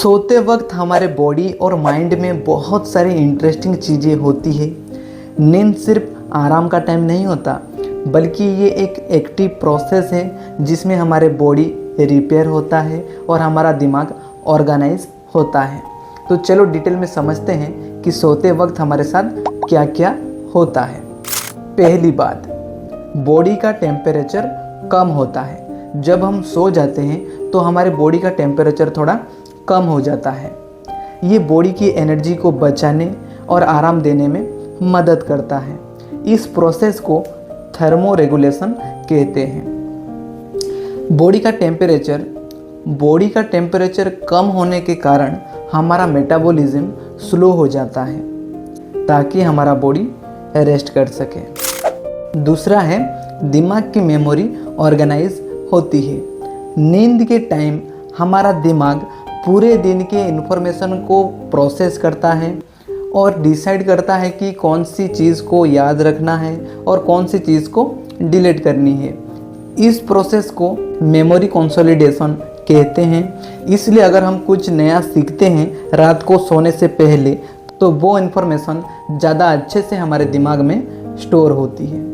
सोते वक्त हमारे बॉडी और माइंड में बहुत सारी इंटरेस्टिंग चीज़ें होती है। नींद सिर्फ आराम का टाइम नहीं होता, बल्कि ये एक एक्टिव प्रोसेस है जिसमें हमारे बॉडी रिपेयर होता है और हमारा दिमाग ऑर्गेनाइज होता है। तो चलो डिटेल में समझते हैं कि सोते वक्त हमारे साथ क्या क्या होता है। पहली बात, बॉडी का टेम्परेचर कम होता है। जब हम सो जाते हैं तो हमारे बॉडी का टेम्परेचर थोड़ा कम हो जाता है। ये बॉडी की एनर्जी को बचाने और आराम देने में मदद करता है। इस प्रोसेस को थर्मो रेगुलेशन कहते हैं। बॉडी का टेम्परेचर कम होने के कारण हमारा मेटाबॉलिज्म स्लो हो जाता है ताकि हमारा बॉडी रेस्ट कर सके। दूसरा है, दिमाग की मेमोरी ऑर्गेनाइज होती है। नींद के टाइम हमारा दिमाग पूरे दिन के इन्फॉर्मेशन को प्रोसेस करता है और डिसाइड करता है कि कौन सी चीज़ को याद रखना है और कौन सी चीज़ को डिलीट करनी है। इस प्रोसेस को मेमोरी कंसोलिडेशन कहते हैं। इसलिए अगर हम कुछ नया सीखते हैं रात को सोने से पहले, तो वो इन्फॉर्मेशन ज़्यादा अच्छे से हमारे दिमाग में स्टोर होती है।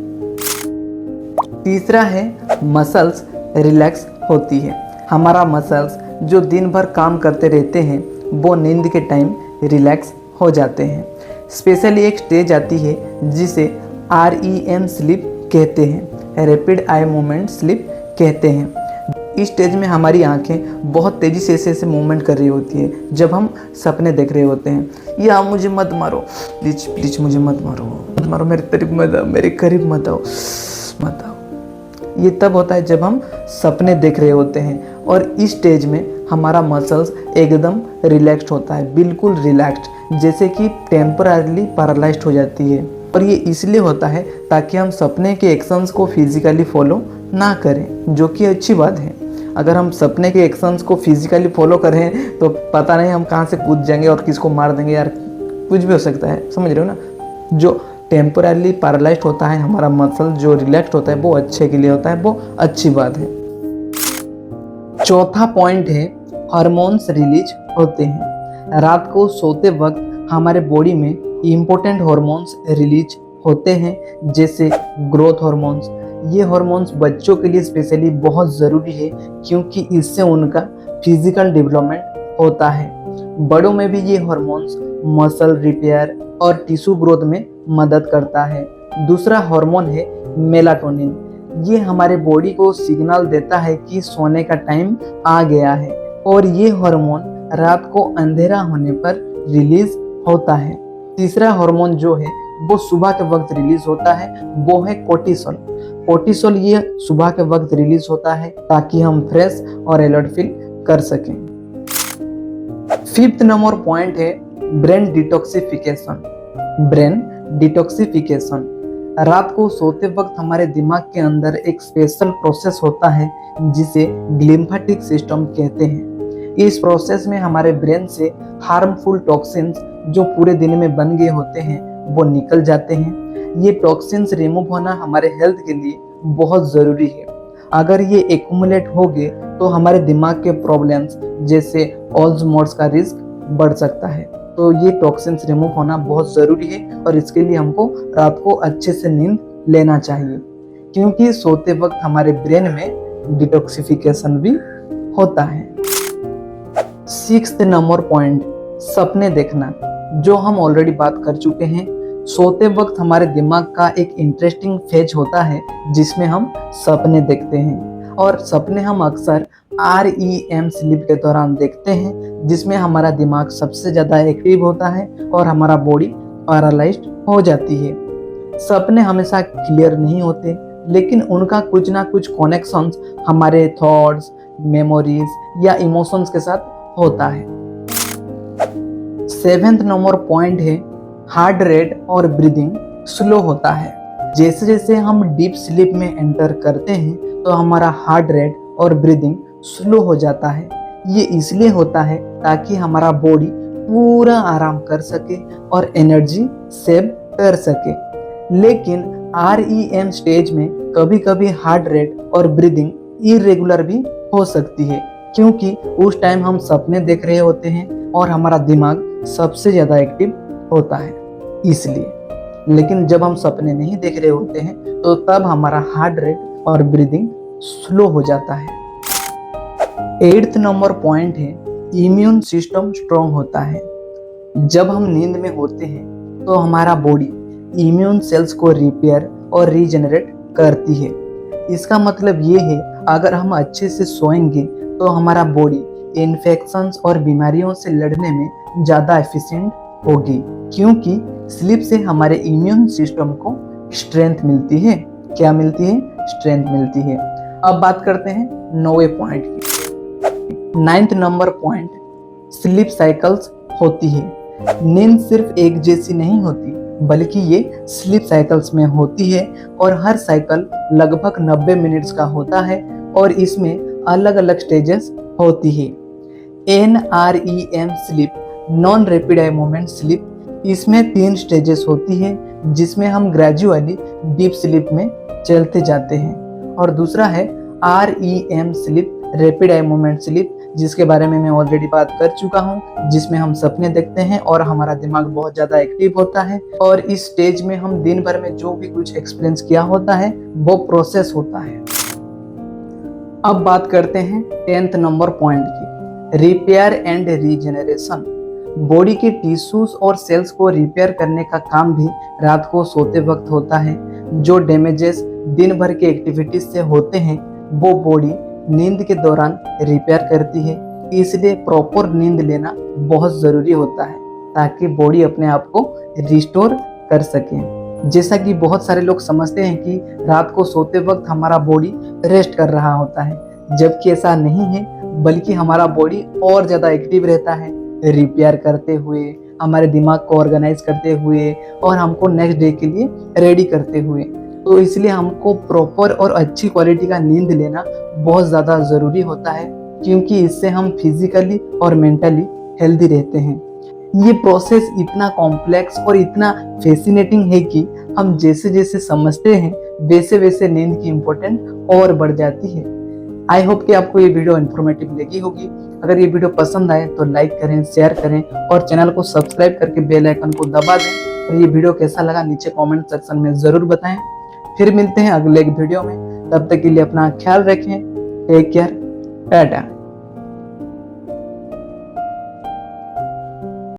तीसरा है, मसल्स रिलैक्स होती है। हमारा मसल्स जो दिन भर काम करते रहते हैं वो नींद के टाइम रिलैक्स हो जाते हैं। स्पेशली एक स्टेज आती है जिसे REM स्लीप कहते हैं, रैपिड आई मूवमेंट स्लीप कहते हैं। इस स्टेज में हमारी आंखें बहुत तेज़ी से ऐसे मूवमेंट कर रही होती है जब हम सपने देख रहे होते हैं। या मुझे मत मारो, प्लीज प्लीज मुझे मत मारो, मेरे करीब मत आओ, मेरे करीब मत आओ। ये तब होता है जब हम सपने देख रहे होते हैं और इस स्टेज में हमारा मसल्स एकदम रिलैक्स्ड होता है, बिल्कुल रिलैक्स्ड, जैसे कि टेम्पररीली पैरालाइज्ड हो जाती है। और ये इसलिए होता है ताकि हम सपने के एक्शंस को फिजिकली फॉलो ना करें, जो कि अच्छी बात है। अगर हम सपने के एक्शंस को फिजिकली फॉलो करें तो पता नहीं हम कहाँ से कूद जाएंगे और किसको मार देंगे यार, कुछ भी हो सकता है, समझ रहे हो ना। जो टेम्परली पैरालाइज्ड होता है हमारा मसल, जो रिलैक्स्ड होता है वो अच्छे के लिए होता है, वो अच्छी बात है। चौथा पॉइंट है, हार्मोन्स रिलीज होते हैं। रात को सोते वक्त हमारे बॉडी में इम्पोर्टेंट हार्मोन्स रिलीज होते हैं, जैसे ग्रोथ हार्मोन्स। ये हार्मोन्स बच्चों के लिए स्पेशली बहुत ज़रूरी है क्योंकि इससे उनका फिजिकल डेवलपमेंट होता है। बड़ों में भी ये हार्मोन्स मसल रिपेयर और टिश्यू ग्रोथ में मदद करता है। दूसरा हार्मोन है मेलाटोनिन। ये हमारे बॉडी को सिग्नल देता है कि सोने का टाइम आ गया है और ये हार्मोन रात को अंधेरा होने पर रिलीज होता है। तीसरा हार्मोन जो है वो सुबह के वक्त रिलीज होता है, वो है कोर्टिसोल। कोर्टिसोल ये सुबह के वक्त रिलीज होता है ताकि हम फ्रेश और अलर्ट फील कर सकें। फिफ्थ नंबर पॉइंट है, ब्रेन डिटॉक्सिफिकेशन। ब्रेन डिटॉक्सिफिकेशन, रात को सोते वक्त हमारे दिमाग के अंदर एक स्पेशल प्रोसेस होता है जिसे लिम्फेटिक सिस्टम कहते हैं। इस प्रोसेस में हमारे ब्रेन से हार्मफुल टॉक्सिन्स जो पूरे दिन में बन गए होते हैं वो निकल जाते हैं। ये टॉक्सिन्स रिमूव होना हमारे हेल्थ के लिए बहुत ज़रूरी है। अगर ये एक्यूमुलेट हो गए तो हमारे दिमाग के प्रॉब्लम्स जैसे अल्जाइमर्स का रिस्क बढ़ सकता है। तो ये टॉक्सिन्स रिमूव होना बहुत ज़रूरी है और इसके लिए हमको रात को अच्छे से नींद लेना चाहिए, क्योंकि सोते वक्त हमारे ब्रेन में डिटॉक्सिफिकेशन भी होता है। सिक्स्थ नंबर पॉइंट, सपने देखना, जो हम ऑलरेडी बात कर चुके हैं। सोते वक्त हमारे दिमाग का एक इंटरेस्टिंग फेज होता है जिसमें हम सपने देखते हैं और सपने हम अक्सर REM स्लीप के दौरान देखते हैं, जिसमें हमारा दिमाग सबसे ज़्यादा एक्टिव होता है और हमारा बॉडी पैरालाइज्ड हो जाती है। सपने हमेशा क्लियर नहीं होते, लेकिन उनका कुछ ना कुछ कनेक्शंस हमारे थॉट्स, मेमोरीज या इमोशंस के साथ होता है। सेवेंथ नंबर पॉइंट है, हार्ट रेट और ब्रीदिंग स्लो होता है। जैसे जैसे हम डीप स्लीप में एंटर करते हैं तो हमारा हार्ट रेट और ब्रीदिंग स्लो हो जाता है। ये इसलिए होता है ताकि हमारा बॉडी पूरा आराम कर सके और एनर्जी सेव कर सके। लेकिन REM स्टेज में कभी कभी हार्ट रेट और ब्रीदिंग इरेगुलर भी हो सकती है, क्योंकि उस टाइम हम सपने देख रहे होते हैं और हमारा दिमाग सबसे ज़्यादा एक्टिव होता है इसलिए। लेकिन जब हम सपने नहीं देख रहे होते हैं तो तब हमारा हार्ट रेट और ब्रीदिंग स्लो हो जाता है। 8th नंबर पॉइंट है इम्यून सिस्टम स्ट्रॉन्ग होता है। जब हम नींद में होते हैं तो हमारा बॉडी इम्यून सेल्स को रिपेयर और रीजनरेट करती है। इसका मतलब ये है अगर हम अच्छे से सोएंगे तो हमारा बॉडी इन्फेक्शंस और बीमारियों से लड़ने में ज़्यादा एफिशिएंट होगी, क्योंकि स्लीप से हमारे इम्यून सिस्टम को स्ट्रेंथ मिलती है। क्या मिलती है? स्ट्रेंथ मिलती है। अब बात करते हैं 9वें पॉइंट की। 9th number point sleep cycles होती है। नींद सिर्फ एक जैसी नहीं होती बल्कि ये स्लीप साइकिल्स में होती है और हर साइकिल लगभग 90 मिनट्स का होता है और इसमें अलग अलग स्टेजेस होती है। NREM sleep, non rapid eye movement sleep, इसमें 3 स्टेजेस होती है जिसमें हम ग्रेजुअली डीप स्लीप में चलते जाते हैं। और दूसरा है REM sleep, rapid eye movement sleep, जिसके बारे में मैं ऑलरेडी बात कर चुका हूँ, जिसमें हम सपने देखते हैं और हमारा दिमाग बहुत ज़्यादा एक्टिव होता है और इस स्टेज में हम दिन भर में जो भी कुछ एक्सपीरियंस किया होता है वो प्रोसेस होता है। अब बात करते हैं 10th नंबर पॉइंट की, रिपेयर एंड रीजेनरेशन। बॉडी के टिश्यूज और सेल्स को रिपेयर करने का काम भी रात को सोते वक्त होता है। जो डैमेजेस दिन भर के एक्टिविटीज से होते हैं वो बॉडी नींद के दौरान रिपेयर करती है। इसलिए प्रॉपर नींद लेना बहुत ज़रूरी होता है ताकि बॉडी अपने आप को रिस्टोर कर सके। जैसा कि बहुत सारे लोग समझते हैं कि रात को सोते वक्त हमारा बॉडी रेस्ट कर रहा होता है, जबकि ऐसा नहीं है, बल्कि हमारा बॉडी और ज़्यादा एक्टिव रहता है, रिपेयर करते हुए, हमारे दिमाग को ऑर्गेनाइज करते हुए और हमको नेक्स्ट डे के लिए रेडी करते हुए। तो इसलिए हमको प्रॉपर और अच्छी क्वालिटी का नींद लेना बहुत ज़्यादा ज़रूरी होता है, क्योंकि इससे हम फिजिकली और मेंटली हेल्दी रहते हैं। ये प्रोसेस इतना कॉम्प्लेक्स और इतना फैसिनेटिंग है कि हम जैसे जैसे समझते हैं वैसे वैसे नींद की इम्पोर्टेंट और बढ़ जाती है। आई होप कि आपको ये वीडियो इन्फॉर्मेटिव लगी होगी। अगर ये वीडियो पसंद आए तो लाइक करें, शेयर करें और चैनल को सब्सक्राइब करके बेल आइकन को दबा दें। और ये वीडियो कैसा लगा नीचे कमेंट सेक्शन में ज़रूर बताएं। फिर मिलते हैं अगले एक वीडियो में, तब तक के लिए अपना ख्याल रखें। Take care, Tata.